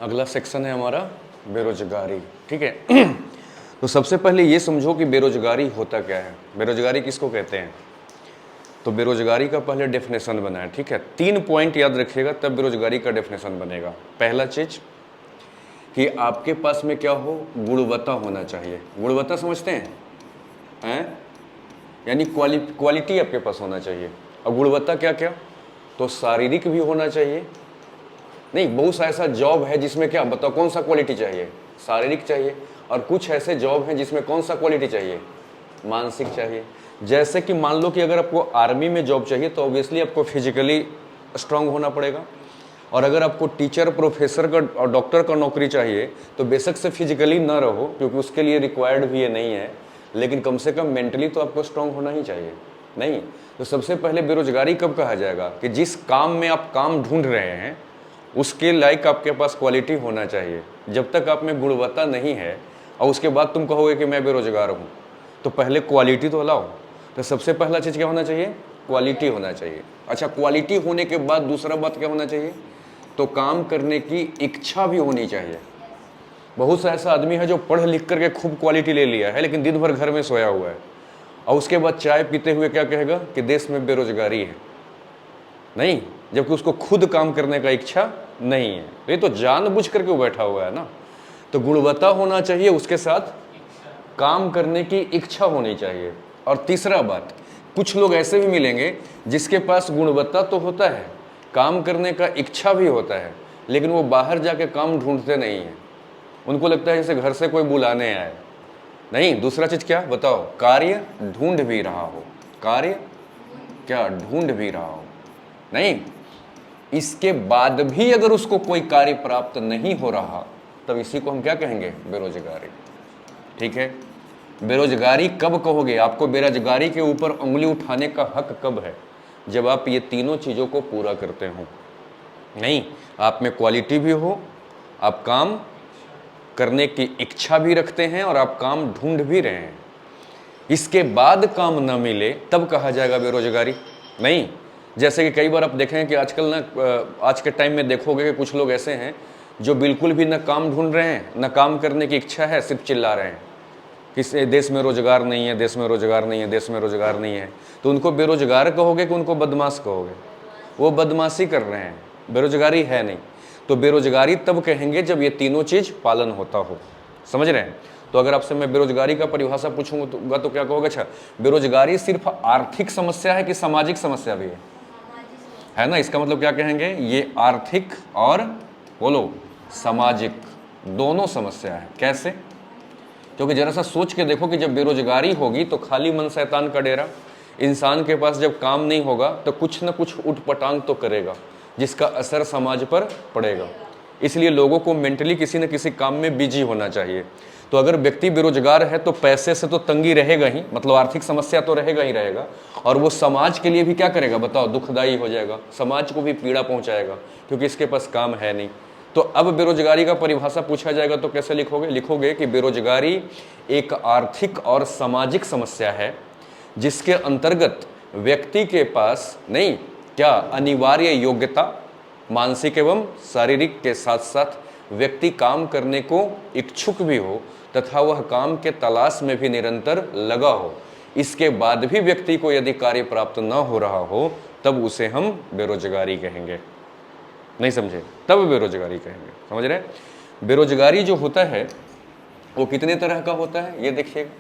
अगला सेक्शन है हमारा बेरोजगारी। ठीक है। तो सबसे पहले ये समझो कि बेरोजगारी होता क्या है, बेरोजगारी किसको कहते हैं। तो बेरोजगारी का पहले डेफिनेशन बना है। ठीक है, 3 पॉइंट याद रखिएगा तब बेरोजगारी का डेफिनेशन बनेगा। पहला चीज कि आपके पास में क्या हो, गुणवत्ता होना चाहिए। गुणवत्ता समझते हैं? यानी क्वालिटी आपके पास होना चाहिए। और गुणवत्ता क्या क्या, तो शारीरिक भी होना चाहिए। नहीं, बहुत सा ऐसा जॉब है जिसमें क्या बताओ कौन सा क्वालिटी चाहिए, शारीरिक चाहिए। और कुछ ऐसे जॉब हैं जिसमें कौन सा क्वालिटी चाहिए, मानसिक चाहिए। जैसे कि मान लो कि अगर आपको आर्मी में जॉब चाहिए तो ऑब्वियसली आपको फिजिकली स्ट्रांग होना पड़ेगा। और अगर आपको टीचर, प्रोफेसर का और डॉक्टर का नौकरी चाहिए तो बेशक से फिजिकली ना रहो, क्योंकि उसके लिए रिक्वायर्ड भी ये नहीं है, लेकिन कम से कम मेंटली तो आपको स्ट्रांग होना ही चाहिए। नहीं तो सबसे पहले बेरोजगारी कब कहा जाएगा कि जिस काम में आप काम ढूंढ रहे हैं उसके लायक आपके पास क्वालिटी होना चाहिए। जब तक आप में गुणवत्ता नहीं है और उसके बाद तुम कहोगे कि मैं बेरोजगार हूँ, तो पहले क्वालिटी तो लाओ। तो सबसे पहला चीज़ क्या होना चाहिए, क्वालिटी होना चाहिए। अच्छा, क्वालिटी होने के बाद दूसरा बात क्या होना चाहिए, तो काम करने की इच्छा भी होनी चाहिए। बहुत सा ऐसा आदमी है जो पढ़ लिख करके खूब क्वालिटी ले लिया है लेकिन दिन भर घर में सोया हुआ है, और उसके बाद चाय पीते हुए क्या कहेगा कि देश में बेरोजगारी है। नहीं, जबकि उसको खुद काम करने का इच्छा नहीं है। ये तो जानबूझ करके वो बैठा हुआ है ना। तो गुणवत्ता होना चाहिए, उसके साथ काम करने की इच्छा होनी चाहिए। और तीसरा बात, कुछ लोग ऐसे भी मिलेंगे जिसके पास गुणवत्ता तो होता है, काम करने का इच्छा भी होता है, लेकिन वो बाहर जाके काम ढूंढते नहीं है। उनको लगता है जैसे घर से कोई बुलाने आए। नहीं, दूसरा चीज क्या बताओ, कार्य ढूंढ भी रहा हो, कार्य क्या ढूंढ भी रहा हो। नहीं, इसके बाद भी अगर उसको कोई कार्य प्राप्त नहीं हो रहा तब इसी को हम क्या कहेंगे, बेरोजगारी। ठीक है, बेरोजगारी कब कहोगे, आपको बेरोजगारी के ऊपर उंगली उठाने का हक कब है, जब आप ये तीनों चीजों को पूरा करते हो। नहीं, आप में क्वालिटी भी हो, आप काम करने की इच्छा भी रखते हैं और आप काम ढूंढ भी रहे हैं। इसके बाद काम न मिले तब कहा जाएगा बेरोजगारी। नहीं, जैसे कि कई बार आप देखें कि आजकल ना, आज के टाइम में देखोगे कि कुछ लोग ऐसे हैं जो बिल्कुल भी न काम ढूंढ रहे हैं न काम करने की इच्छा है, सिर्फ चिल्ला रहे हैं कि देश में रोजगार नहीं है, देश में रोजगार नहीं है, देश में रोजगार नहीं है। तो उनको बेरोजगार कहोगे कि उनको बदमाश कहोगे, वो बदमाशी कर रहे हैं, बेरोजगारी है नहीं। तो बेरोजगारी तब कहेंगे जब ये तीनों चीज पालन होता हो। समझ रहे हैं। तो अगर आपसे मैं बेरोजगारी का परिभाषा पूछूंगा तो क्या कहोगे, अच्छा बेरोजगारी सिर्फ आर्थिक समस्या है कि सामाजिक समस्या भी है ना। इसका मतलब क्या कहेंगे, ये आर्थिक और बोलो सामाजिक दोनों समस्या है। कैसे, क्योंकि जरा सा सोच के देखो कि जब बेरोजगारी होगी तो खाली मन शैतान का डेरा। इंसान के पास जब काम नहीं होगा तो कुछ न कुछ उठपटांग तो करेगा जिसका असर समाज पर पड़ेगा। इसलिए लोगों को मेंटली किसी न किसी काम में बिजी होना चाहिए। तो अगर व्यक्ति बेरोजगार है तो पैसे से तो तंगी रहेगा ही, मतलब आर्थिक समस्या तो रहेगा ही रहेगा, और वो समाज के लिए भी क्या करेगा बताओ, दुखदायी हो जाएगा, समाज को भी पीड़ा पहुंचाएगा क्योंकि इसके पास काम है नहीं। तो अब बेरोजगारी का परिभाषा पूछा जाएगा तो कैसे लिखोगे, लिखोगे कि बेरोजगारी एक आर्थिक और सामाजिक समस्या है जिसके अंतर्गत व्यक्ति के पास नहीं क्या अनिवार्य योग्यता, मानसिक एवं शारीरिक के साथ साथ व्यक्ति काम करने को इच्छुक भी हो तथा वह काम के तलाश में भी निरंतर लगा हो। इसके बाद भी व्यक्ति को यदि कार्य प्राप्त न हो रहा हो तब उसे हम बेरोजगारी कहेंगे। नहीं समझे, तब बेरोजगारी कहेंगे। समझ रहे, बेरोजगारी जो होता है वो कितने तरह का होता है ये देखिएगा।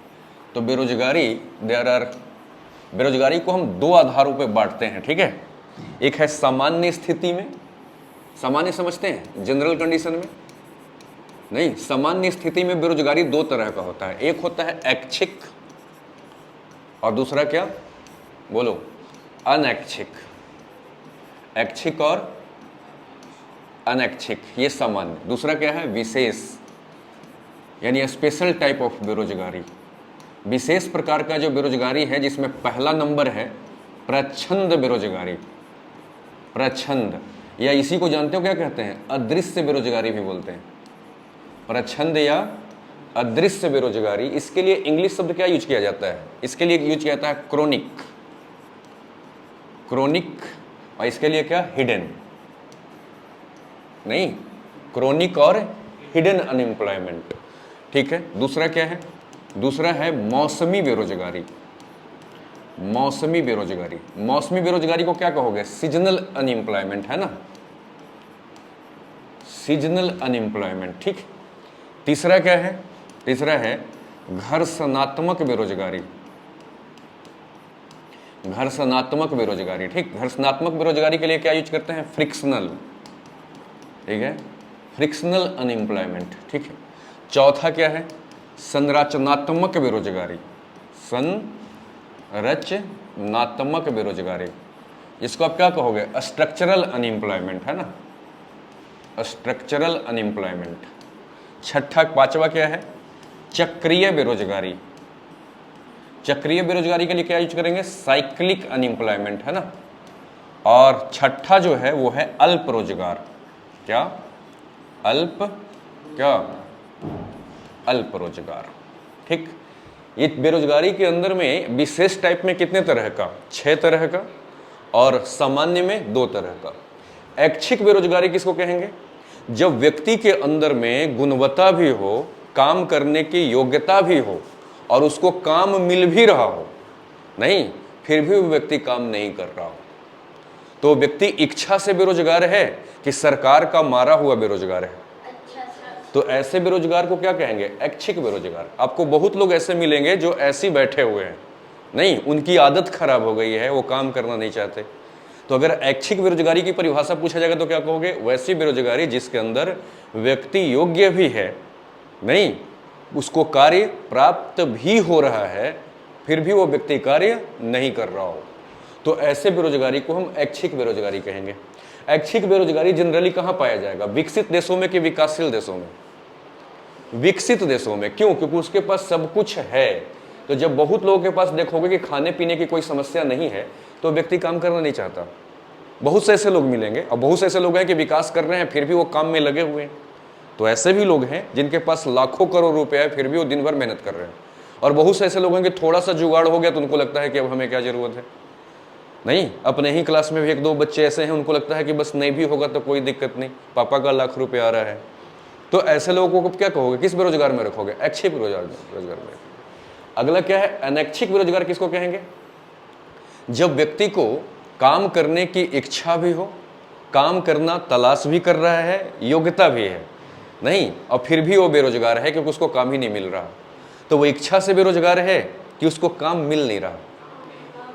तो बेरोजगारी को हम 2 आधारों पर बांटते हैं। ठीक है, एक है सामान्य स्थिति में, सामान्य समझते हैं जनरल कंडीशन में। नहीं, सामान्य स्थिति में बेरोजगारी 2 तरह का होता है, एक होता है ऐच्छिक और दूसरा क्या बोलो, अनैच्छिक। ऐच्छिक और अनैच्छिक ये सामान्य, दूसरा क्या है विशेष, यानी स्पेशल टाइप ऑफ बेरोजगारी। विशेष प्रकार का जो बेरोजगारी है जिसमें पहला नंबर है प्रच्छंद बेरोजगारी। प्रच्छंद, या इसी को जानते हो क्या कहते हैं, अदृश्य बेरोजगारी भी बोलते हैं। प्रच्छंद या अदृश्य बेरोजगारी, इसके लिए इंग्लिश शब्द क्या यूज किया जाता है, इसके लिए यूज किया जाता है क्रोनिक, क्रोनिक, और इसके लिए क्या हिडन। नहीं, क्रोनिक और हिडन अनएम्प्लॉयमेंट, ठीक है। दूसरा क्या है? दूसरा है मौसमी बेरोजगारी। मौसमी बेरोजगारी, मौसमी बेरोजगारी को क्या कहोगे? सीजनल अनएम्प्लॉयमेंट, है ना, सीजनल अनएम्प्लॉयमेंट, ठीक। तीसरा क्या है? तीसरा है घर्षणात्मक बेरोजगारी। घर्षणात्मक बेरोजगारी, ठीक। घर्षणात्मक बेरोजगारी के लिए क्या यूज करते हैं? फ्रिक्शनल, ठीक है, फ्रिक्शनल अनएम्प्लॉयमेंट, ठीक है। चौथा क्या है? संरचनात्मक बेरोजगारी। संरचनात्मक बेरोजगारी, इसको आप क्या कहोगे? स्ट्रक्चरल अनएम्प्लॉयमेंट, है ना, स्ट्रक्चरल अनएम्प्लॉयमेंट। छठा, पांचवा क्या है? चक्रीय बेरोजगारी। चक्रीय बेरोजगारी के लिए क्या यूज करेंगे? साइक्लिक अनएम्प्लॉयमेंट, है ना। और छठा जो है वो है अल्प रोजगार। क्या? अल्प, क्या? अल्प रोजगार, ठीक। ये बेरोजगारी के अंदर में विशेष टाइप में कितने तरह का? 6 तरह का, और सामान्य में 2 तरह का। ऐच्छिक बेरोजगारी किसको कहेंगे? जब व्यक्ति के अंदर में गुणवत्ता भी हो, काम करने की योग्यता भी हो, और उसको काम मिल भी रहा हो, नहीं फिर भी वो व्यक्ति काम नहीं कर रहा हो, तो व्यक्ति इच्छा से बेरोजगार है कि सरकार का मारा हुआ बेरोजगार है? तो ऐसे बेरोजगार को क्या कहेंगे? ऐच्छिक बेरोजगार। आपको बहुत लोग ऐसे मिलेंगे जो ऐसे बैठे हुए हैं, नहीं उनकी आदत खराब हो गई है, वो काम करना नहीं चाहते। तो अगर ऐच्छिक बेरोजगारी की परिभाषा पूछा जाएगा तो क्या कहोगे? वैसी बेरोजगारी जिसके अंदर व्यक्ति योग्य भी है, नहीं उसको कार्य प्राप्त भी हो रहा है, फिर भी वो व्यक्ति कार्य नहीं कर रहा हो, तो ऐसे बेरोजगारी को हम ऐच्छिक बेरोजगारी कहेंगे। ऐच्छिक बेरोजगारी जनरली कहाँ पाया जाएगा? विकसित देशों में कि विकासशील देशों में? विकसित देशों में। क्यों? क्योंकि उसके पास सब कुछ है। तो जब बहुत लोगों के पास देखोगे कि खाने पीने की कोई समस्या नहीं है, तो व्यक्ति काम करना नहीं चाहता। बहुत से ऐसे लोग मिलेंगे, और बहुत से ऐसे लोग हैं कि विकास कर रहे हैं फिर भी वो काम में लगे हुए हैं। तो ऐसे भी लोग हैं जिनके पास लाखों करोड़ रुपए है, फिर भी वो दिन भर मेहनत कर रहे हैं। और बहुत से ऐसे लोग हैं कि थोड़ा सा जुगाड़ हो गया तो उनको लगता है कि अब हमें क्या जरूरत है। नहीं, अपने ही क्लास में भी 1-2 बच्चे ऐसे हैं, उनको लगता है कि बस नहीं भी होगा तो कोई दिक्कत नहीं, पापा का लाख रुपए आ रहा है। तो ऐसे लोगों को क्या कहोगे? किस बेरोजगार में रखोगे? ऐच्छिक बेरोजगार में। अगला क्या है? अनैच्छिक बेरोजगार किसको कहेंगे? जब व्यक्ति को काम करने की इच्छा भी हो, काम करना तलाश भी कर रहा है, योग्यता भी है, नहीं और फिर भी वो बेरोजगार है क्योंकि उसको काम ही नहीं मिल रहा। तो वो इच्छा से बेरोजगार है कि उसको काम मिल नहीं रहा,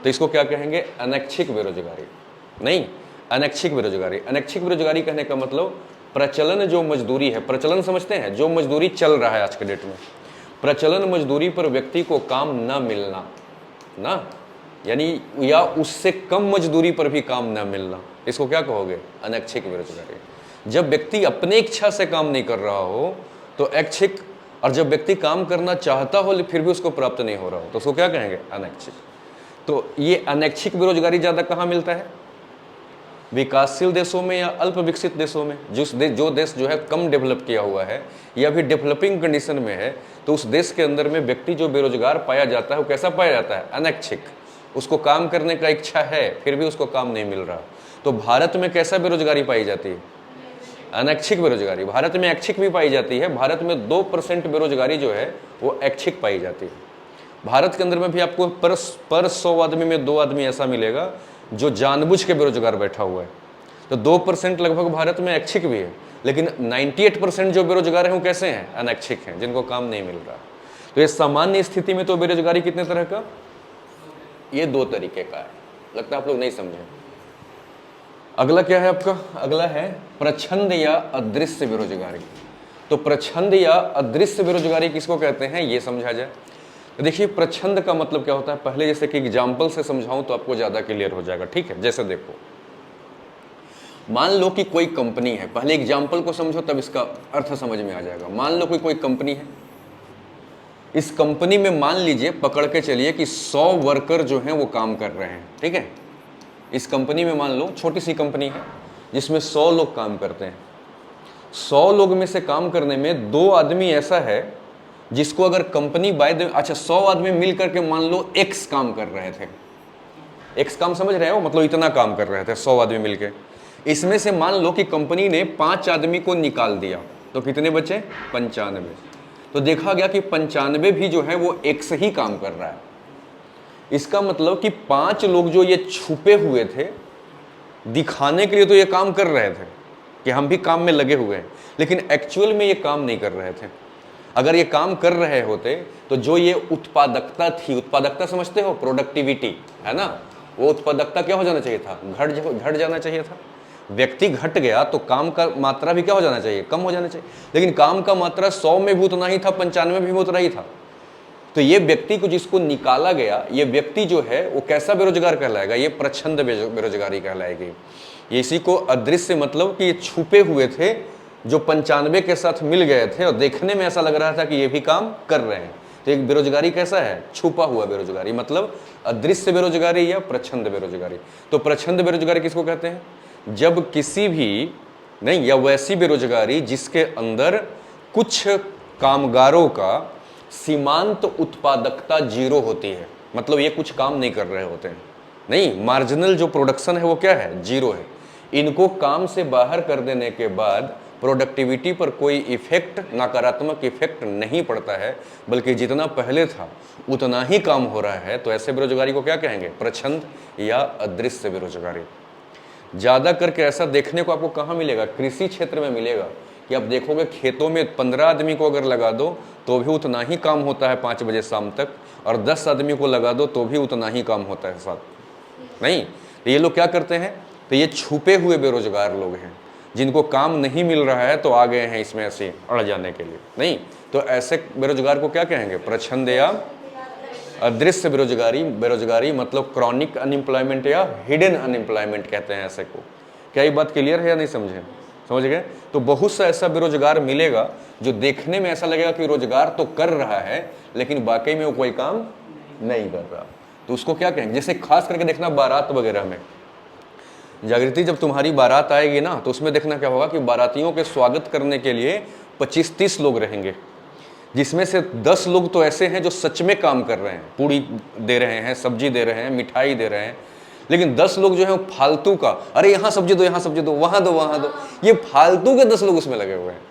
तो इसको क्या कहेंगे? अनैच्छिक बेरोजगारी। नहीं, अनैच्छिक बेरोजगारी। अनैच्छिक बेरोजगारी कहने का मतलब प्रचलन जो मजदूरी है, प्रचलन समझते हैं, जो मजदूरी चल रहा है आज के डेट में, प्रचलन मजदूरी पर व्यक्ति को काम न मिलना, ना यानी या उससे कम मजदूरी पर भी काम न मिलना, इसको क्या कहोगे? अनैच्छिक बेरोजगारी। जब व्यक्ति अपने इच्छा से काम नहीं कर रहा हो तो ऐच्छिक, और जब व्यक्ति काम करना चाहता हो फिर भी उसको प्राप्त नहीं हो रहा हो तो उसको क्या कहेंगे? अनैच्छिक। तो ये अनैच्छिक बेरोजगारी ज़्यादा कहाँ मिलता है? विकासशील देशों में या अल्प विकसित देशों में? जो देश जो है कम डेवलप किया हुआ है या भी डेवलपिंग कंडीशन में है, तो उस देश के अंदर में व्यक्ति जो बेरोजगार पाया जाता है वो कैसा पाया जाता है? अनैच्छिक। उसको काम करने का इच्छा है फिर भी उसको काम नहीं मिल रहा। तो भारत में कैसा बेरोजगारी पाई जाती है? अनैच्छिक बेरोजगारी। भारत में ऐच्छिक भी पाई जाती है। भारत में 2% बेरोजगारी जो है वो ऐच्छिक पाई जाती है। भारत के अंदर में भी आपको पर 100 आदमी में 2 आदमी ऐसा मिलेगा जो जानबूझ के बेरोजगार बैठा हुआ है। तो 2% लगभग भारत में ऐच्छिक भी है, लेकिन 98% जो बेरोजगार हैं वो कैसे हैं? अनैच्छिक हैं, जिनको काम नहीं मिल रहा। तो ये सामान्य स्थिति में तो बेरोजगारी कितने तरह का? ये 2 तरीके का है। लगता है आप लोग नहीं समझे। अगला क्या है आपका? अगला है प्रच्छंद या अदृश्य बेरोजगारी। तो प्रच्छंद या अदृश्य बेरोजगारी किसको कहते हैं ये समझा जाए। देखिए, प्रच्छंद का मतलब क्या होता है, पहले जैसे कि एग्जाम्पल से समझाऊं तो आपको ज्यादा क्लियर हो जाएगा। ठीक है, जैसे देखो, मान लो कि कोई कंपनी है, पहले एग्जाम्पल को समझो तब इसका अर्थ समझ में आ जाएगा। मान लो कि कोई कंपनी है, इस कंपनी में मान लीजिए, पकड़ के चलिए कि 100 वर्कर जो हैं वो काम कर रहे हैं। ठीक है, इस कंपनी में मान लो छोटी सी कंपनी है जिसमें 100 लोग काम करते हैं। 100 लोग में से काम करने में 2 आदमी ऐसा है जिसको अगर कंपनी अच्छा 100 आदमी मिल करके मान लो X काम कर रहे थे। X काम समझ रहे हो, मतलब इतना काम कर रहे थे 100 आदमी मिलके। इसमें से मान लो कि कंपनी ने 5 आदमी को निकाल दिया, तो कितने बचे? 95। तो देखा गया कि 95 भी जो है वो एक से ही काम कर रहा है। इसका मतलब कि 5 लोग जो ये छुपे हुए थे, दिखाने के लिए तो ये काम कर रहे थे कि हम भी काम में लगे हुए हैं, लेकिन एक्चुअल में ये काम नहीं कर रहे थे। अगर ये काम कर रहे होते तो जो ये उत्पादकता थी, उत्पादकता समझते हो, प्रोडक्टिविटी है ना, वो उत्पादकता क्या हो जाना चाहिए था? घट जाना चाहिए था। व्यक्ति घट गया तो काम का मात्रा भी क्या हो जाना चाहिए? कम हो जाना चाहिए। लेकिन काम का मात्रा 100 में भी उतना ही था, 95 में भी उतना ही था। तो ये व्यक्ति को जिसको निकाला गया, ये व्यक्ति जो है वो कैसा बेरोजगार कहलाएगा? ये प्रच्छन्न बेरोजगारी कहलाएगी। ये इसी को अदृश्य, मतलब कि ये छुपे हुए थे जो 95 के साथ मिल गए थे और देखने में ऐसा लग रहा था कि ये भी काम कर रहे हैं। तो एक बेरोजगारी कैसा है? छुपा हुआ बेरोजगारी, मतलब अदृश्य बेरोजगारी या प्रच्छन्न बेरोजगारी। तो प्रच्छन्न बेरोजगारी किसको कहते हैं? जब किसी भी नहीं, या वैसी बेरोजगारी जिसके अंदर कुछ कामगारों का सीमांत उत्पादकता 0 होती है, मतलब ये कुछ काम नहीं कर रहे होते हैं, नहीं, मार्जिनल जो प्रोडक्शन है वो क्या है? 0 है। इनको काम से बाहर कर देने के बाद प्रोडक्टिविटी पर कोई इफेक्ट, नकारात्मक इफेक्ट नहीं पड़ता है, बल्कि जितना पहले था उतना ही काम हो रहा है। तो ऐसे बेरोजगारी को क्या कहेंगे? प्रच्छन्न या अदृश्य बेरोजगारी। ज़्यादा करके ऐसा देखने को आपको कहाँ मिलेगा? कृषि क्षेत्र में मिलेगा, कि आप देखोगे खेतों में 15 आदमी को अगर लगा दो तो भी उतना ही काम होता है 5 बजे शाम तक, और 10 आदमी को लगा दो तो भी उतना ही काम होता है साथ। नहीं, तो ये लोग क्या करते हैं? तो ये छुपे हुए बेरोजगार लोग हैं, जिनको काम नहीं मिल रहा है तो आ गए हैं इसमें ऐसे अड़ जाने के लिए। नहीं, तो ऐसे बेरोजगार को क्या कहेंगे? प्रच्छन्न या अदृश्य बेरोजगारी मतलब क्रॉनिक अनएम्प्लॉयमेंट या हिडन अनएम्प्लॉयमेंट कहते हैं ऐसे को। क्या ये बात क्लियर है या नहीं समझे? समझ गए? तो बहुत सा ऐसा बेरोजगार मिलेगा जो देखने में ऐसा लगेगा कि रोजगार तो कर रहा है, लेकिन वाकई में वो कोई काम नहीं कर रहा। तो उसको क्या कहेंगे? जैसे खास करके देखना बारात वगैरह में, जागृति जब तुम्हारी बारात आएगी ना, तो उसमें देखना क्या होगा कि बारातियों के स्वागत करने के लिए 25-30 लोग रहेंगे, जिसमें से 10 लोग तो ऐसे हैं जो सच में काम कर रहे हैं, पूड़ी दे रहे हैं, सब्जी दे रहे हैं, मिठाई दे रहे हैं। लेकिन 10 लोग जो हैं वो फालतू का, अरे यहाँ सब्जी दो, यहाँ सब्जी दो, वहाँ दो, वहाँ दो, ये फालतू के 10 लोग उसमें लगे हुए हैं।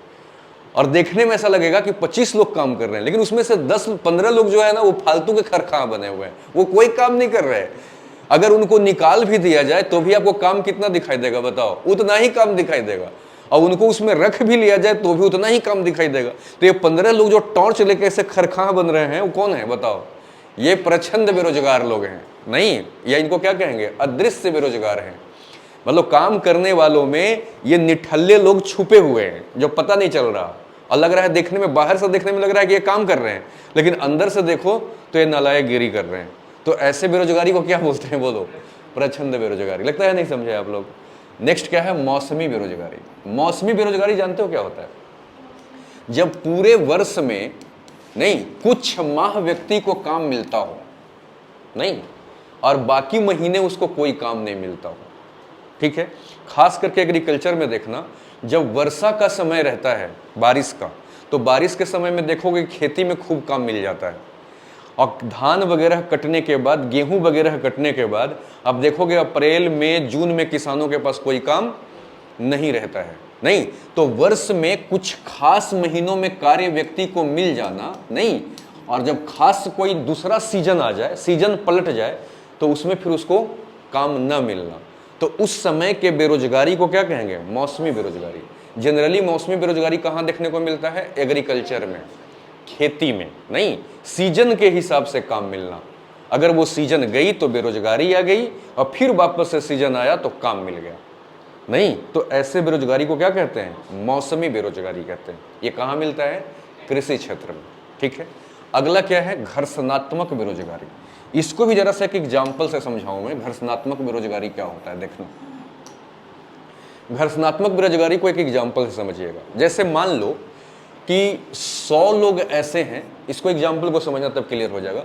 और देखने में ऐसा लगेगा कि 25 लोग काम कर रहे हैं, लेकिन उसमें से 10-15 लोग जो है ना वो फालतू के खरखा बने हुए हैं, वो कोई काम नहीं कर रहे हैं। अगर उनको निकाल भी दिया जाए तो भी आपको काम कितना दिखाई देगा? बताओ, उतना ही काम दिखाई देगा। और उनको उसमें रख भी लिया जाए तो भी उतना ही काम दिखाई देगा। तो ये 15 लोग जो टॉर्च लेके ऐसे खरखा बन रहे हैं, वो कौन है? बताओ। ये प्रच्छन्न बेरोजगार लोग हैं। नहीं, या इनको क्या कहेंगे? अदृश्य बेरोजगार हैं। मतलब काम करने वालों में ये निठल्ले लोग छुपे हुए हैं, जो पता नहीं चल रहा, और लग रहा है देखने में, बाहर से देखने में लग रहा है कि ये काम कर रहे हैं, लेकिन अंदर से देखो तो ये नालायकगिरी कर रहे हैं। तो ऐसे बेरोजगारी को क्या बोलते हैं? बोलो, प्रच्छन्न बेरोजगारी। लगता है नहीं समझे आप लोग। नेक्स्ट क्या है? मौसमी बेरोजगारी। मौसमी बेरोजगारी जानते हो क्या होता है? जब पूरे वर्ष में नहीं, कुछ माह व्यक्ति को काम मिलता हो, नहीं, और बाकी महीने उसको कोई काम नहीं मिलता हो। ठीक है, खास करके एग्रीकल्चर में देखना, जब वर्षा का समय रहता है, बारिश का, तो बारिश के समय में देखोगे खेती में खूब काम मिल जाता है। और धान वगैरह कटने के बाद, गेहूं वगैरह कटने के बाद आप देखोगे अप्रैल में, जून में किसानों के पास कोई काम नहीं रहता है। नहीं, तो वर्ष में कुछ खास महीनों में कार्य व्यक्ति को मिल जाना, नहीं, और जब खास कोई दूसरा सीजन आ जाए, सीजन पलट जाए, तो उसमें फिर उसको काम न मिलना, तो उस समय के बेरोजगारी को क्या कहेंगे? मौसमी बेरोजगारी। जनरली मौसमी बेरोजगारी कहाँ देखने को मिलता है? एग्रीकल्चर में, खेती में। नहीं, सीजन के हिसाब से काम मिलना। अगर वो सीजन गई तो बेरोजगारी आ गई, और फिर वापस से सीजन आया तो काम मिल गया। नहीं, तो ऐसे बेरोजगारी को क्या कहते हैं? मौसमी बेरोजगारी कहते हैं। ये कहाँ मिलता है? कृषि क्षेत्र में। ठीक है, अगला क्या है? घर्षणात्मक बेरोजगारी। इसको भी जरा सा एक एग्जाम्पल से समझाऊं मैं। घर्षणात्मक बेरोजगारी क्या होता है देखना। घर्षणात्मक बेरोजगारी को एक एग्जाम्पल से समझिएगा। जैसे मान लो कि 100 लोग ऐसे हैं, इसको एग्जाम्पल को समझना तब क्लियर हो जाएगा,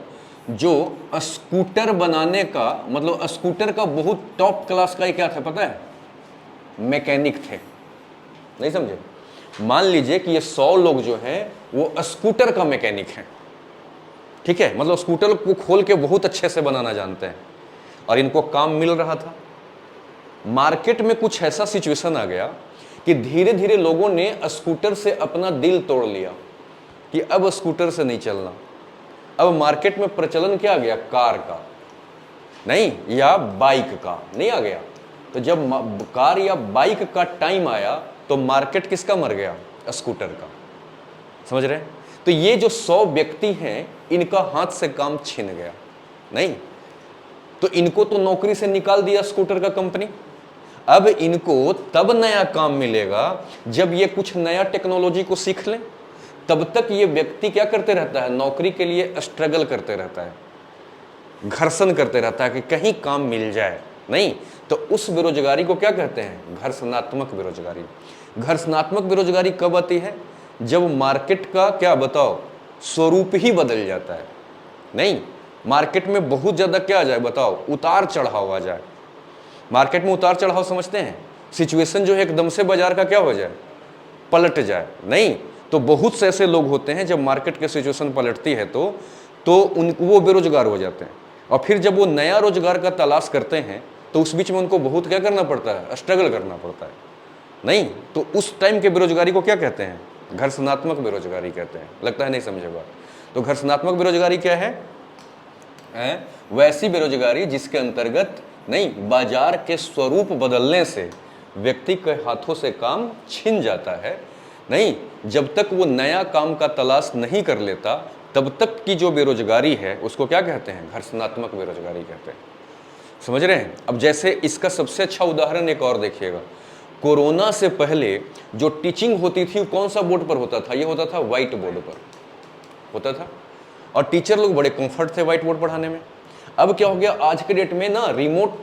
जो स्कूटर बनाने का, मतलब स्कूटर का बहुत टॉप क्लास का क्या था पता है? मैकेनिक थे। नहीं समझे? मान लीजिए कि ये 100 लोग जो हैं वो स्कूटर का मैकेनिक हैं। ठीक है, मतलब स्कूटर को खोल के बहुत अच्छे से बनाना जानते हैं, और इनको काम मिल रहा था। मार्केट में कुछ ऐसा सिचुएशन आ गया कि धीरे धीरे लोगों ने स्कूटर से अपना दिल तोड़ लिया कि अब स्कूटर से नहीं चलना। अब मार्केट में प्रचलन क्या आ गया, कार का नहीं या बाइक का नहीं आ गया। तो जब कार या बाइक का टाइम आया तो मार्केट किसका मर गया, स्कूटर का। समझ रहे हैं? तो ये जो 100 व्यक्ति हैं इनका हाथ से काम छीन गया नहीं, तो इनको तो नौकरी से निकाल दिया स्कूटर का कंपनी। अब इनको तब नया काम मिलेगा जब ये कुछ नया टेक्नोलॉजी को सीख लें। तब तक ये व्यक्ति क्या करते रहता है, नौकरी के लिए स्ट्रगल करते रहता है, घर्षण करते रहता है कि कहीं काम मिल जाए नहीं। तो उस बेरोजगारी को क्या कहते हैं, घर्षणात्मक बेरोजगारी। घर्षणात्मक बेरोजगारी कब आती है, जब मार्केट का क्या बताओ स्वरूप ही बदल जाता है नहीं। मार्केट में बहुत ज्यादा क्या आ जाए बताओ, उतार चढ़ाव आ जाए। मार्केट में उतार चढ़ाव समझते हैं, सिचुएशन जो है एकदम से बाजार का क्या हो जाए, पलट जाए नहीं। तो बहुत से ऐसे लोग होते हैं जब मार्केट की सिचुएशन पलटती है तो वो बेरोजगार हो जाते हैं। और फिर जब वो नया रोजगार का तलाश करते हैं तो उस बीच में उनको बहुत क्या करना पड़ता है, स्ट्रगल करना पड़ता है नहीं। तो उस टाइम के बेरोजगारी को क्या कहते हैं, घर्षणात्मक बेरोजगारी कहते हैं। लगता है नहीं समझे बात। तो घर्षणात्मक बेरोजगारी क्या है, वैसी बेरोजगारी जिसके अंतर्गत नहीं, बाजार के स्वरूप बदलने से व्यक्ति के हाथों से काम छिन जाता है नहीं। जब तक वो नया काम का तलाश नहीं कर लेता तब तक की जो बेरोजगारी है उसको क्या कहते हैं, घर्षणात्मक बेरोजगारी कहते हैं। समझ रहे हैं? अब जैसे इसका सबसे अच्छा उदाहरण एक और देखिएगा। कोरोना से पहले जो टीचिंग होती थी कौन सा बोर्ड पर होता था, ये होता था व्हाइट बोर्ड पर होता था, और टीचर लोग बड़े कंफर्ट थे व्हाइट बोर्ड पढ़ाने में। अब क्या हो गया, आज के डेट में ना रिमोट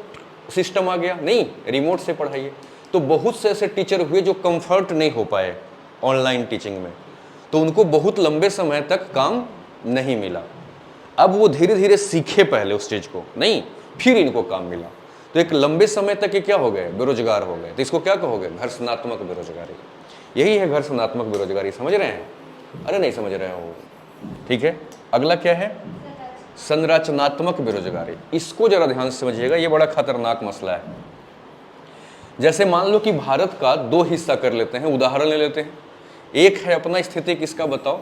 सिस्टम आ गया नहीं, रिमोट से पढ़ाइए। तो बहुत से ऐसे टीचर हुए जो कंफर्ट नहीं हो पाए ऑनलाइन टीचिंग में, तो उनको बहुत लंबे समय तक काम नहीं मिला। अब वो धीरे धीरे सीखे पहले उस चीज को नहीं, फिर इनको काम मिला। तो एक लंबे समय तक ये क्या हो गए, बेरोजगार हो गए। तो इसको क्या कहोगे, घर्षणात्मक बेरोजगारी। यही है घर्षणात्मक बेरोजगारी। समझ रहे हैं? अरे नहीं समझ रहे हो, ठीक है। अगला क्या है, संरचनात्मक बेरोजगारी। इसको जरा ध्यान से समझिएगा, ये बड़ा खतरनाक मसला है। जैसे मान लो कि भारत का 2 हिस्सा कर लेते हैं, उदाहरण ले लेते हैं। एक है अपना स्थिति किसका बताओ,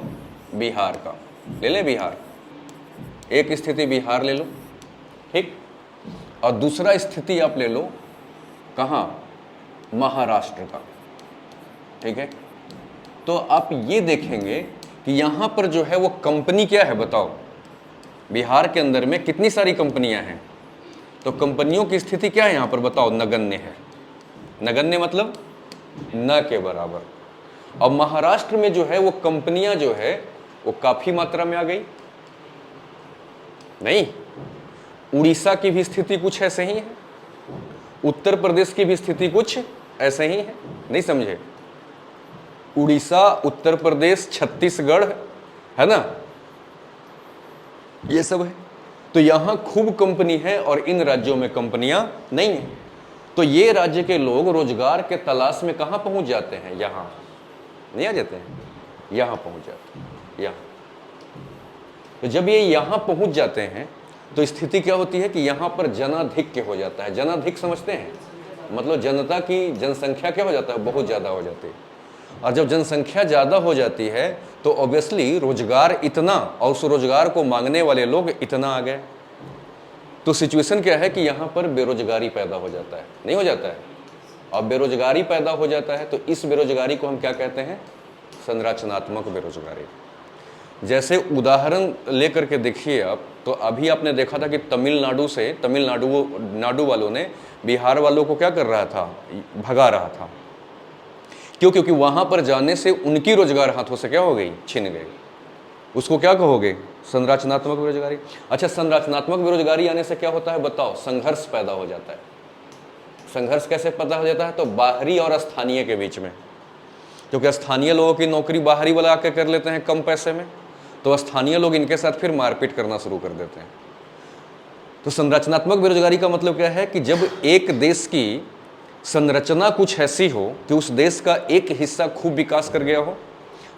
बिहार का ले लें, बिहार एक स्थिति बिहार ले लो ठीक, और दूसरा स्थिति आप ले लो कहाँ, महाराष्ट्र का। ठीक है, तो आप ये देखेंगे कि यहाँ पर जो है वो कंपनी क्या है बताओ, बिहार के अंदर में कितनी सारी कंपनियां हैं। तो कंपनियों की स्थिति क्या है यहाँ पर बताओ, नगण्य है। नगण्य मतलब न के बराबर। और महाराष्ट्र में जो है वो कंपनियां जो है वो काफी मात्रा में आ गई नहीं। उड़ीसा की भी स्थिति कुछ ऐसे ही है, उत्तर प्रदेश की भी स्थिति कुछ ऐसे ही है, नहीं समझे। उड़ीसा, उत्तर प्रदेश, छत्तीसगढ़ है ना, ये सब है। तो यहां खूब कंपनी है और इन राज्यों में कंपनियां नहीं है। तो ये राज्य के लोग रोजगार के तलाश में कहां पहुंच जाते हैं, यहां नहीं आ जाते हैं, यहां पहुंच जाते हैं, यहां। तो जब ये यहां पहुंच जाते हैं तो स्थिति क्या होती है कि यहां पर जनाधिक्य हो जाता है। जनाधिक्य समझते हैं, मतलब जनता की जनसंख्या क्या हो जाता है, बहुत ज्यादा हो जाती है। और जब जनसंख्या ज्यादा हो जाती है तो ऑब्वियसली रोजगार इतना, और उस रोजगार को मांगने वाले लोग इतना आ गए। तो सिचुएशन क्या है कि यहां पर बेरोजगारी पैदा हो जाता है, नहीं हो जाता है। और बेरोजगारी पैदा हो जाता है तो इस बेरोजगारी को हम क्या कहते हैं, संरचनात्मक बेरोजगारी। जैसे उदाहरण लेकर के देखिए आप, तो अभी आपने देखा था कि तमिलनाडु वालों ने बिहार वालों को क्या कर रहा था, भगा रहा था। क्यों? क्योंकि वहां पर जाने से उनकी रोजगार हाथों से क्या हो गई, छिन गई। उसको क्या कहोगे, संरचनात्मक बेरोजगारी। अच्छा, संरचनात्मक बेरोजगारी आने से क्या होता है बताओ, संघर्ष पैदा हो जाता है। संघर्ष कैसे पैदा हो जाता है, तो बाहरी और स्थानीय के बीच में। क्योंकि स्थानीय लोगों की नौकरी बाहरी वाला आके कर लेते हैं कम पैसे में, तो स्थानीय लोग इनके साथ फिर मारपीट करना शुरू कर देते हैं। तो संरचनात्मक बेरोजगारी का मतलब क्या है कि जब एक देश की संरचना कुछ ऐसी हो कि उस देश का एक हिस्सा खूब विकास कर गया हो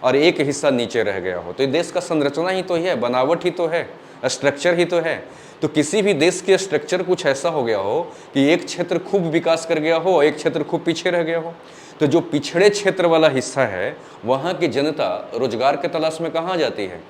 और एक हिस्सा नीचे रह गया हो। तो ये देश का संरचना ही तो है, बनावट ही तो है, स्ट्रक्चर ही तो है। तो किसी भी देश के स्ट्रक्चर कुछ ऐसा हो गया हो कि एक क्षेत्र खूब विकास कर गया हो, एक क्षेत्र खूब पीछे रह गया हो, तो जो पिछड़े क्षेत्र वाला हिस्सा है वहाँ की जनता रोजगार के तलाश में कहाँ जाती है?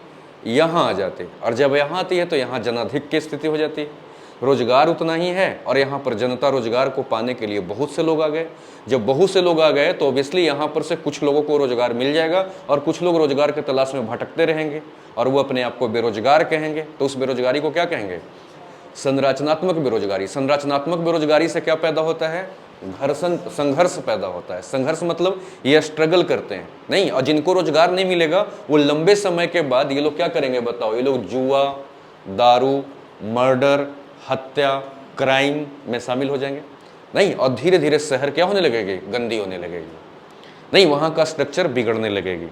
यहाँ आ जाती है। और जब यहाँ आती है तो यहाँ जनाधिक्य की स्थिति हो जाती है। रोजगार उतना ही है और यहाँ पर जनता रोजगार को पाने के लिए बहुत से लोग आ गए। जब बहुत से लोग आ गए तो ऑब्वियसली यहाँ पर से कुछ लोगों को रोजगार मिल जाएगा और कुछ लोग रोजगार के तलाश में भटकते रहेंगे और वो अपने आप को बेरोजगार कहेंगे। तो उस बेरोजगारी को क्या कहेंगे? संरचनात्मक बेरोजगारी। संरचनात्मक बेरोजगारी से क्या पैदा होता है? घर्षण, संघर्ष पैदा होता है। संघर्ष मतलब ये स्ट्रगल करते हैं नहीं, और जिनको रोजगार नहीं मिलेगा वो लंबे समय के बाद ये लोग क्या करेंगे बताओ? ये लोग जुआ, दारू, मर्डर, हत्या, क्राइम में शामिल हो जाएंगे नहीं, और धीरे धीरे शहर क्या होने लगेगी? गंदी होने लगेगी नहीं, वहाँ का स्ट्रक्चर बिगड़ने लगेगी।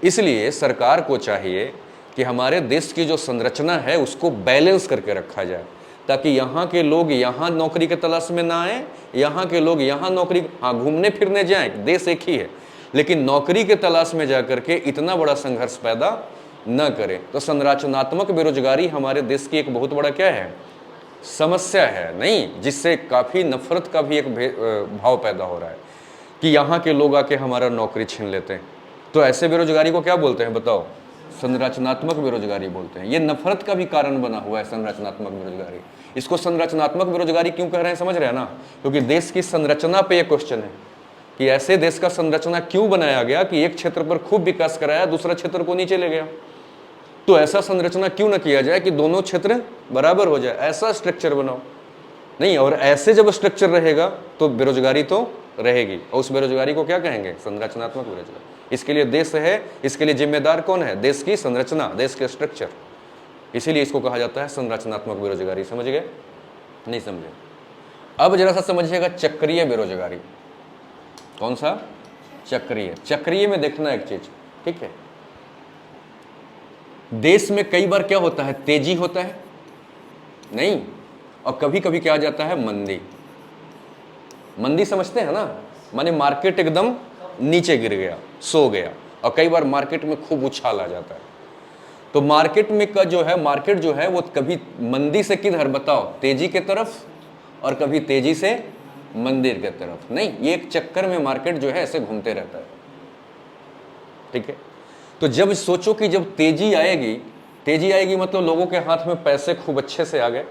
इसलिए सरकार को चाहिए कि हमारे देश की जो संरचना है उसको बैलेंस करके रखा जाए, ताकि यहाँ के लोग यहाँ नौकरी के तलाश में ना आए, यहाँ के लोग यहाँ नौकरी, हाँ घूमने फिरने जाएं, देश एक ही है, लेकिन नौकरी के तलाश में जा करके इतना बड़ा संघर्ष पैदा न करें। तो संरचनात्मक बेरोजगारी हमारे देश की एक बहुत बड़ा क्या है? समस्या है नहीं, जिससे काफ़ी नफरत का भी एक भाव पैदा हो रहा है कि यहाँ के लोग आके हमारा नौकरी छीन लेते हैं। तो ऐसे बेरोजगारी को क्या बोलते हैं बताओ? संरचनात्मक बेरोजगारी बोलते हैं। ये नफरत का भी कारण बना हुआ है संरचनात्मक बेरोजगारी। इसको संरचनात्मक बेरोजगारी क्यों कह रहे हैं समझ रहे हैं ना? क्योंकि देश की संरचना पे ये क्वेश्चन है कि ऐसे देश का संरचना क्यों बनाया गया कि एक क्षेत्र पर खूब विकास कराया, दूसरा क्षेत्र को नीचे ले गया। तो ऐसा संरचना क्यों ना किया जाए कि दोनों क्षेत्र बराबर हो जाए, ऐसा स्ट्रक्चर बनाओ नहीं। और ऐसे जब स्ट्रक्चर रहेगा तो बेरोजगारी तो रहेगी, और उस बेरोजगारी को क्या कहेंगे? संरचनात्मक बेरोजगारी। इसके लिए देश है, इसके लिए जिम्मेदार कौन है? देश की संरचना, देश के स्ट्रक्चर। इसीलिए इसको कहा जाता है संरचनात्मक बेरोजगारी। समझ गए? नहीं समझे? अब जरा सा समझिएगा चक्रीय बेरोजगारी। कौन सा? चक्रीय। चक्रीय में देखना एक चीज, ठीक है, देश में कई बार क्या होता है? तेजी होता है नहीं, और कभी कभी क्या आ जाता है? मंदी। मंदी समझते हैं ना? माने मार्केट एकदम नीचे गिर गया, सो गया, और कई बार मार्केट में खूब उछाल आ जाता है। तो मार्केट में का जो है, मार्केट जो है वो कभी मंदी से किधर बताओ? तेजी के तरफ, और कभी तेजी से मंदिर के तरफ नहीं। ये एक चक्कर में मार्केट जो है ऐसे घूमते रहता है, ठीक है। तो जब सोचो कि जब तेजी आएगी मतलब लोगों के हाथ में पैसे खूब अच्छे से आ गए,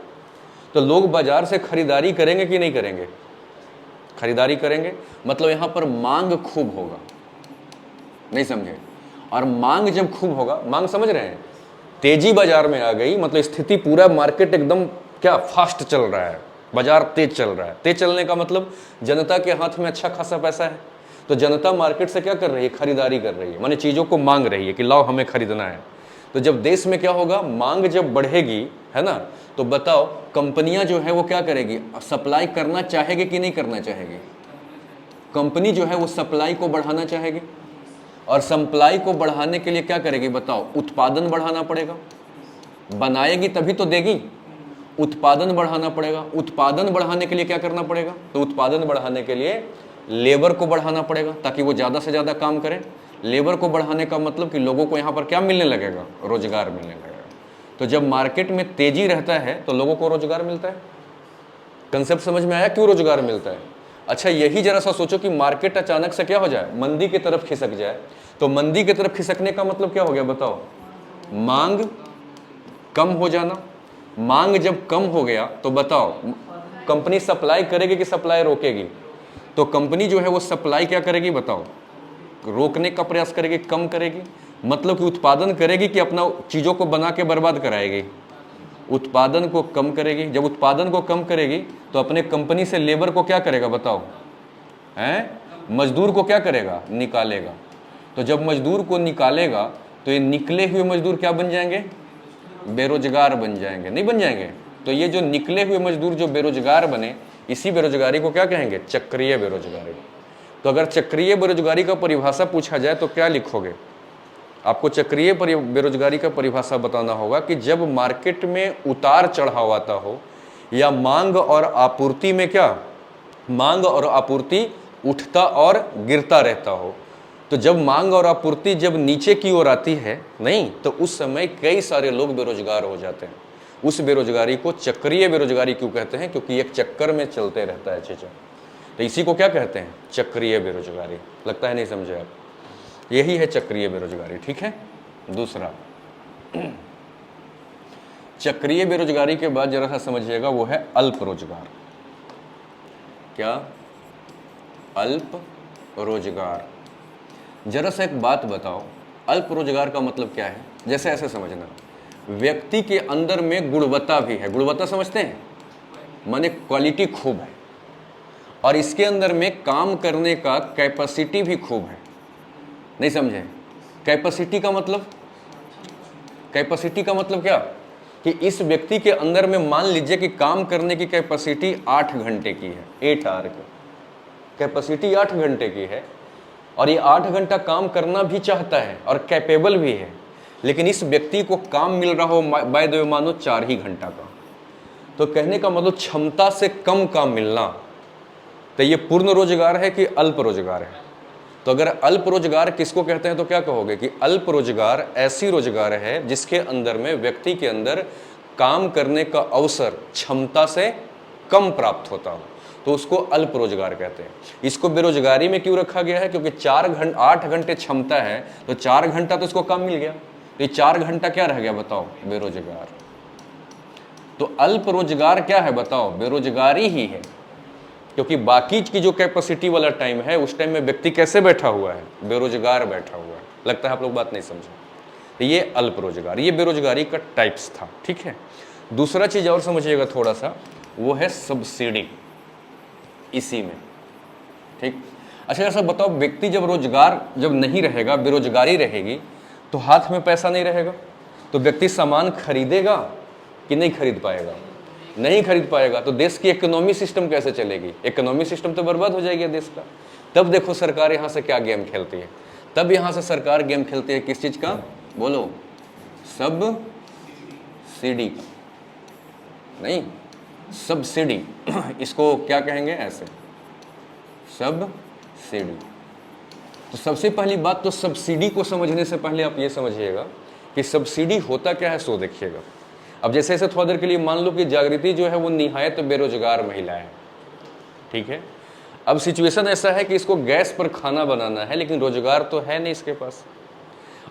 तो लोग बाजार से खरीदारी करेंगे कि नहीं करेंगे? खरीदारी करेंगे, मतलब यहां पर मांग खूब होगा, नहीं समझे? और मांग जब खूब होगा, मांग समझ रहे हैं, तेजी बाजार में आ गई मतलब स्थिति पूरा मार्केट एकदम क्या फास्ट चल रहा है, बाजार तेज चल रहा है। तेज चलने का मतलब जनता के हाथ में अच्छा खासा पैसा है, तो जनता मार्केट से क्या कर रही है? खरीदारी कर रही है, माने चीज़ों को मांग रही है कि लाओ हमें खरीदना है। तो जब देश में क्या होगा? मांग जब बढ़ेगी, है ना, तो बताओ कंपनियां जो है वो क्या करेगी? सप्लाई करना चाहेगी कि नहीं करना चाहेगी? कंपनी जो है वो सप्लाई को बढ़ाना चाहेगी, और सप्लाई को बढ़ाने के लिए क्या करेगी बताओ? उत्पादन बढ़ाना पड़ेगा। बनाएगी तभी तो देगी, उत्पादन बढ़ाना पड़ेगा। उत्पादन बढ़ाने के लिए क्या करना पड़ेगा? तो उत्पादन बढ़ाने के लिए लेबर को बढ़ाना पड़ेगा ताकि वो ज़्यादा से ज़्यादा काम करें। लेबर को बढ़ाने का मतलब कि लोगों को यहाँ पर क्या मिलने लगेगा? रोजगार मिलने लगेगा। तो जब मार्केट में तेजी रहता है तो लोगों को रोजगार मिलता है। कंसेप्ट समझ में आया क्यों रोजगार मिलता है? अच्छा, यही जरा सा सोचो कि मार्केट अचानक से क्या हो जाए? मंदी की तरफ खिसक जाए। तो मंदी की तरफ खिसकने का मतलब क्या हो गया बताओ? मांग कम हो जाना। मांग जब कम हो गया तो बताओ कंपनी सप्लाई करेगी कि सप्लाई रोकेगी? तो कंपनी जो है वो सप्लाई क्या करेगी बताओ? रोकने का प्रयास करेगी, कम करेगी। मतलब कि उत्पादन करेगी कि अपना चीज़ों को बना के बर्बाद कराएगी? उत्पादन को कम करेगी। जब उत्पादन को कम करेगी तो अपने कंपनी से लेबर को क्या करेगा बताओ? हैं? मजदूर को क्या करेगा? निकालेगा। तो जब मजदूर को निकालेगा तो ये निकले हुए मजदूर क्या बन जाएंगे? बेरोजगार बन जाएंगे, नहीं बन जाएंगे? तो ये जो निकले हुए मजदूर जो बेरोजगार बने, इसी बेरोजगारी को क्या कहेंगे? चक्रीय बेरोजगारी। तो अगर चक्रीय बेरोजगारी का परिभाषा पूछा जाए तो क्या लिखोगे? आपको चक्रीय बेरोजगारी का परिभाषा बताना होगा कि जब मार्केट में उतार चढ़ाव आता हो या मांग और आपूर्ति में क्या, मांग और आपूर्ति उठता और गिरता रहता हो, तो जब मांग और आपूर्ति जब नीचे की ओर आती है नहीं, तो उस समय कई सारे लोग बेरोजगार हो जाते हैं। उस बेरोजगारी को चक्रीय बेरोजगारी क्यों कहते हैं? क्योंकि एक चक्कर में चलते रहता है चीज़ें। तो इसी को क्या कहते हैं? चक्रीय बेरोजगारी। लगता है नहीं समझे आप? यही है चक्रीय बेरोजगारी। ठीक है। दूसरा, चक्रीय बेरोजगारी के बाद जरा सा समझिएगा, वो है अल्प रोजगार। क्या? अल्प रोजगार। जरा सा एक बात बताओ, अल्प रोजगार का मतलब क्या है? जैसे ऐसे समझना, व्यक्ति के अंदर में गुणवत्ता भी है। गुणवत्ता समझते हैं? माने क्वालिटी खूब है, और इसके अंदर में काम करने का कैपेसिटी भी खूब है। नहीं समझे? कैपेसिटी का मतलब, कैपेसिटी का मतलब क्या? कि इस व्यक्ति के अंदर में मान लीजिए कि काम करने की कैपेसिटी 8 घंटे की है, 8 आवर की कैपेसिटी 8 घंटे की है, और ये 8 घंटा काम करना भी चाहता है और कैपेबल भी है, लेकिन इस व्यक्ति को काम मिल रहा हो बाय द वे मानो 4 ही घंटा का। तो कहने का मतलब क्षमता से कम काम मिलना, तो ये पूर्ण रोजगार है कि अल्प रोजगार है? तो अगर अल्प रोजगार किसको कहते हैं तो क्या कहोगे? कि अल्प रोजगार ऐसी रोजगार है जिसके अंदर में व्यक्ति के अंदर काम करने का अवसर क्षमता से कम प्राप्त होता हो, तो उसको अल्प रोजगार कहते हैं। इसको बेरोजगारी में क्यों रखा गया है? क्योंकि 8 घंटे क्षमता है, तो 4 घंटा तो इसको काम मिल गया, तो ये 4 घंटा क्या रह गया बताओ? बेरोजगार। तो अल्प रोजगार क्या है बताओ? बेरोजगारी ही है, क्योंकि बाकी की जो कैपेसिटी वाला टाइम है उस टाइम में व्यक्ति कैसे बैठा हुआ है? बेरोजगार बैठा हुआ है। लगता है आप लोग बात नहीं समझे। तो ये अल्प रोजगार, ये बेरोजगारी का टाइप्स था। ठीक है। दूसरा चीज और समझिएगा थोड़ा सा, वो है सब्सिडी इसी में। ठीक। अच्छा ऐसा बताओ, व्यक्ति जब रोजगार जब नहीं रहेगा, बेरोजगारी रहेगी, तो हाथ में पैसा नहीं रहेगा, तो व्यक्ति सामान खरीदेगा कि नहीं खरीद पाएगा? नहीं खरीद पाएगा। तो देश की इकोनॉमी सिस्टम कैसे चलेगी? इकोनॉमी सिस्टम तो बर्बाद हो जाएगी देश का। तब देखो सरकार यहाँ से क्या गेम खेलती है। तब यहाँ से सरकार गेम खेलती है किस चीज का? बोलो। सब्सिडी का। नहीं, सब्सिडी इसको क्या कहेंगे? ऐसे सब्सिडी। तो सबसे पहली बात तो सब्सिडी को समझने से पहले आप ये समझिएगा कि सब्सिडी होता क्या है, सो देखिएगा। अब जैसे ऐसे थोड़ा देर के लिए मान लो कि जागृति जो है वो निहायत बेरोजगार महिला है। ठीक है। अब सिचुएशन ऐसा है कि इसको गैस पर खाना बनाना है, लेकिन रोजगार तो है नहीं इसके पास।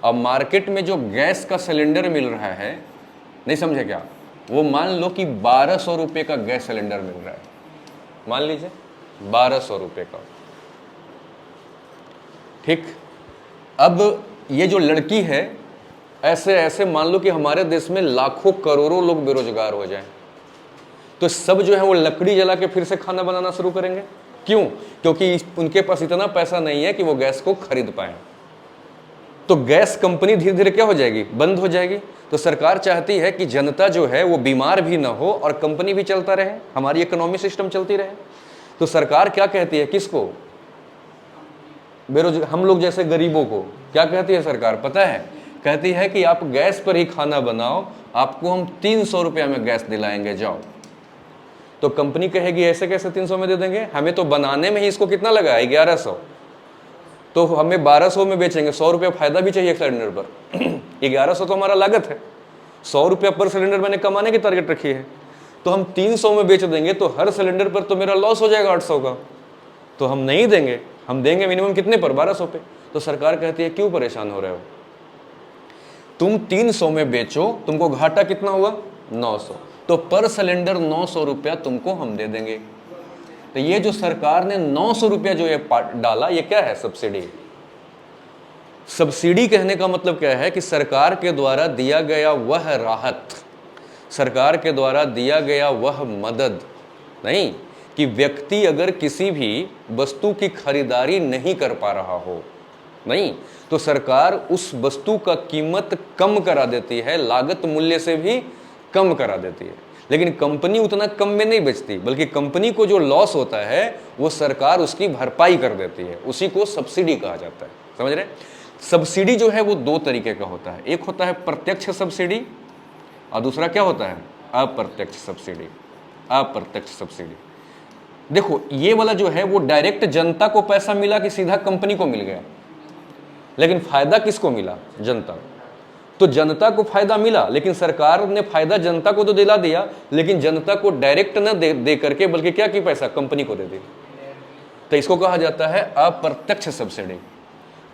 अब मार्केट में जो गैस का सिलेंडर मिल रहा है, नहीं समझे क्या? वो मान लो कि 1200 रुपये का गैस सिलेंडर मिल रहा है, मान लीजिए 1200 रुपये का। ठीक। अब ये जो लड़की है, ऐसे ऐसे मान लो कि हमारे देश में लाखों करोड़ों लोग बेरोजगार हो जाएं, तो सब जो है वो लकड़ी जला के फिर से खाना बनाना शुरू करेंगे। क्यों? क्योंकि उनके पास इतना पैसा नहीं है कि वो गैस को खरीद पाए। तो गैस कंपनी धीरे धीरे क्या हो जाएगी? बंद हो जाएगी। तो सरकार चाहती है कि जनता जो है वो बीमार भी ना हो और कंपनी भी चलता रहे, हमारी इकोनॉमी सिस्टम चलती रहे। तो सरकार क्या कहती है? किसको? बेरोजगार, हम लोग जैसे गरीबों को क्या कहती है सरकार पता है? कहती है कि आप गैस पर ही खाना बनाओ, आपको हम 300 रुपया में गैस दिलाएंगे, जाओ। तो कंपनी कहेगी ऐसे कैसे 300 में दे देंगे? हमें तो बनाने में ही इसको कितना लगा है? 1100। तो हमें 1200 में बेचेंगे, 100 रुपया फायदा भी चाहिए सिलेंडर पर। 1100 तो हमारा लागत है, 100 रुपया पर सिलेंडर मैंने कमाने की टारगेट रखी है। तो हम 300 में बेच देंगे तो हर सिलेंडर पर तो मेरा लॉस हो जाएगा 800 का। तो हम नहीं देंगे, हम देंगे मिनिमम कितने पर? 1200 पे। तो सरकार कहती है क्यों परेशान हो रहे हो? तुम 300 में बेचो, तुमको घाटा कितना हुआ? 900। तो पर सिलेंडर 900 रुपया तुमको हम दे देंगे। तो ये जो सरकार ने 900 रुपया जो ये डाला, ये क्या है? सब्सिडी। सब्सिडी कहने का मतलब क्या है? कि सरकार के द्वारा दिया गया वह राहत, सरकार के द्वारा दिया गया वह मदद। नहीं कि व्यक्ति अगर किसी भी वस्तु की खरीदारी नहीं कर पा रहा हो, नहीं, तो सरकार उस वस्तु का कीमत कम करा देती है, लागत मूल्य से भी कम करा देती है। लेकिन कंपनी उतना कम में नहीं बेचती, बल्कि कंपनी को जो लॉस होता है वो सरकार उसकी भरपाई कर देती है। उसी को सब्सिडी कहा जाता है। समझ रहे? सब्सिडी जो है वो दो तरीके का होता है। एक होता है प्रत्यक्ष सब्सिडी और दूसरा क्या होता है? अप्रत्यक्ष सब्सिडी। अप्रत्यक्ष सब्सिडी, देखो ये वाला जो है वो डायरेक्ट जनता को पैसा मिला कि सीधा कंपनी को मिल गया? लेकिन फायदा किसको मिला? जनता को। तो जनता को फायदा मिला, लेकिन सरकार ने फायदा जनता को तो दिला दिया, लेकिन जनता को डायरेक्ट न दे करके बल्कि क्या की पैसा कंपनी को दे दी। तो इसको कहा जाता है अप्रत्यक्ष सब्सिडी।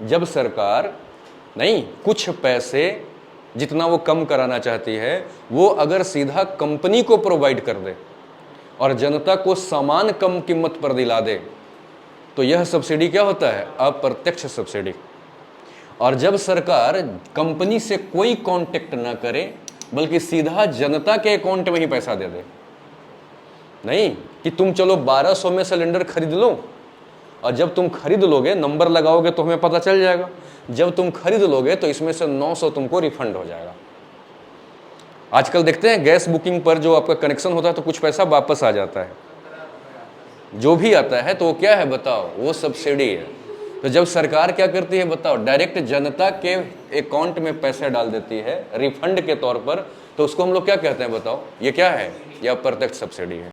जब सरकार नहीं कुछ पैसे जितना वो कम कराना चाहती है वो अगर सीधा कंपनी को प्रोवाइड कर दे और जनता को समान कम कीमत पर दिला दे, तो यह सब्सिडी क्या होता है? अप्रत्यक्ष सब्सिडी। और जब सरकार कंपनी से कोई कांटेक्ट ना करे बल्कि सीधा जनता के अकाउंट में ही पैसा दे दे, नहीं कि तुम चलो 1200 में सिलेंडर खरीद लो, और जब तुम खरीद लोगे नंबर लगाओगे तो हमें पता चल जाएगा, जब तुम खरीद लोगे तो इसमें से 900 तुमको रिफंड हो जाएगा। आजकल देखते हैं गैस बुकिंग पर जो आपका कनेक्शन होता है तो कुछ पैसा वापस आ जाता है, जो भी आता है तो वो क्या है बताओ? वो सब्सिडी है। तो जब सरकार क्या करती है बताओ? डायरेक्ट जनता के अकाउंट में पैसे डाल देती है रिफंड के तौर पर, तो उसको हम लोग क्या कहते हैं बताओ? ये क्या है? यह अप्रत्यक्ष सब्सिडी है।